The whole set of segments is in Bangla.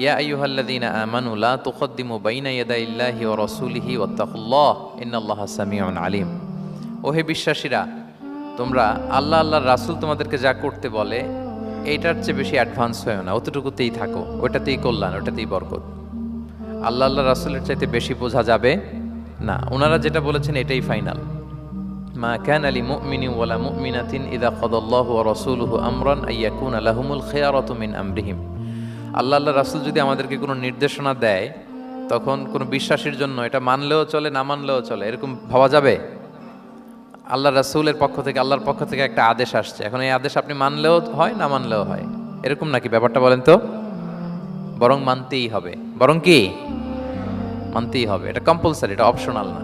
ইয়া আইয়ুহাল্লাযীনা আমানু লা তুকদ্দিমু বাইনা ইয়াদাইল্লাহি ওয়া রাসূলিহি ওয়াত্তাকুল্লাহ ইন্নাল্লাহা সামিউন আলিম। ওহে বিশ্বাসীরা, তোমরা আল্লাহ আল্লাহর রাসূল তোমাদেরকে যা করতে বলে এইটার চেয়ে বেশি অ্যাডভান্স হয়েও না, অতটুকুতেই থাকো, ওটাতেই কল্যাণ, ওটাতেই বরকত। আল্লাহ আল্লাহ রাসূলের চাইতে বেশি বোঝা যাবে না। ওনারা যেটা বলেছেন এটাই ফাইনাল। মা কানা লিমুমিনিন ওয়ালা মুমিনাতিন ইযা কাদাল্লাহু ওয়া রাসূলুহু আমরান আইয়াকুনা লাহুমুল খিয়ারাতু মিন আমরিহিম। আল্লাহ আল্লাহ রাসূল যদি আমাদেরকে কোনো নির্দেশনা দেয়, তখন কোনো বিশ্বাসীর জন্য এটা মানলেও চলে, না মানলেও চলে, এরকম ভাবা যাবে? আল্লাহ রাসূলের পক্ষ থেকে, আল্লাহর পক্ষ থেকে একটা আদেশ আসছে, এখন এই আদেশ আপনি মানলেও হয়, না মানলেও হয়, এরকম নাকি ব্যাপারটা? বলেন তো। বরং মানতেই হবে। বরং কি? মানতেই হবে। এটা কম্পালসারি, এটা অপশনাল না।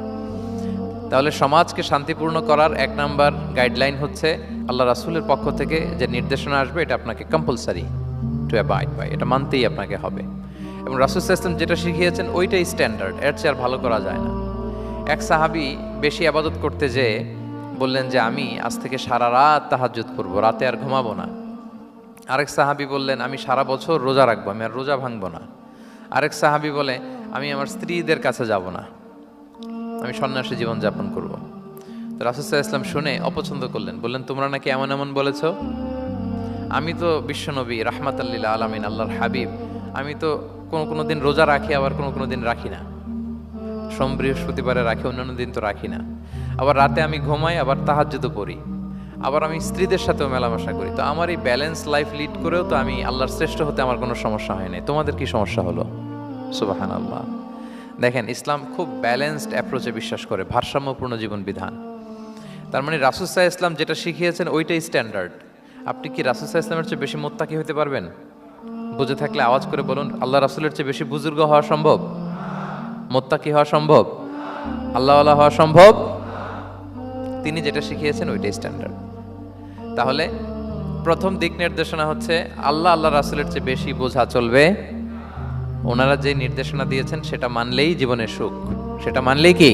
তাহলে সমাজকে শান্তিপূর্ণ করার এক নাম্বার গাইডলাইন হচ্ছে আল্লাহ রাসূলের পক্ষ থেকে যে নির্দেশনা আসবে এটা আপনাকে কম্পালসারি টু অ্যাবাইড বাই, এটা মানতেই আপনাকে হবে। এবং রাসূল সাল্লাল্লাহু আলাইহি ওয়াসাল্লাম যেটা শিখিয়েছেন ওইটাই স্ট্যান্ডার্ড, এর চেয়ে আর ভালো করা যায় না। এক সাহাবী বেশি ইবাদত করতে যেয়ে বললেন যে আমি আজ থেকে সারা রাত তাহাজ্জুদ করব, রাতে আর ঘুমাবো না। আরেক সাহাবী বললেন আমি সারা বছর রোজা রাখবো, আমি আর রোজা ভাঙবো না। আরেক সাহাবী বলে আমি আমার স্ত্রীদের কাছে যাব না, আমি সন্ন্যাসী জীবন যাপন করব। তো রাসূল সাল্লাল্লাহু আলাইহি ওয়াসাল্লাম শুনে অপছন্দ করলেন, বললেন তোমরা নাকি এমন এমন বলেছো, আমি তো বিশ্বনবী রাহমাতাল লিল আলামিন, আল্লাহর হাবিব, আমি তো কোনো দিন রোজা রাখি, আবার কোনো দিন রাখি না। সোম বৃহস্পতিবারে রাখি, অন্যান্য দিন তো রাখি না। আবার রাতে আমি ঘুমাই, আবার তাহাজ্জুদও পড়ি, আবার আমি স্ত্রীদের সাথেও মেলামেশা করি। তো আমার এই ব্যালেন্স লাইফ লিড করেও তো আমি আল্লাহর শ্রেষ্ঠ হতে আমার কোনো সমস্যা হয় নাই, তোমাদের কি সমস্যা হলো? সুবহানাল্লাহ। দেখেন, ইসলাম খুব ব্যালেন্সড অ্যাপ্রোচে বিশ্বাস করে, ভারসাম্যপূর্ণ জীবন বিধান। তার মানে রাসূল সাল্লাল্লাহু আলাইহি ওয়াসাল্লাম যেটা শিখিয়েছেন ওইটাই স্ট্যান্ডার্ড। আপনি কি রাসূল সাল্লাল্লাহু আলাইহি ওয়াসাল্লামের চেয়ে বেশি মুত্তাকি হতে পারবেন? বুঝে থাকলে আওয়াজ করে বলুন, আল্লাহ রাসূলের চেয়ে বেশি বুজুর্গ হওয়া সম্ভব? মুত্তাকি হওয়া সম্ভব? আল্লাহওয়ালা হওয়া সম্ভব? তিনি যেটা শিখিয়েছেন ওইটাই স্ট্যান্ডার্ড। তাহলে প্রথম দিক নির্দেশনা হচ্ছে আল্লাহ আল্লাহ রাসূলের চেয়ে বেশি বোঝা চলবে। ওনারা যে নির্দেশনা দিয়েছেন সেটা মানলেই জীবনের সুখ, সেটা মানলেই কি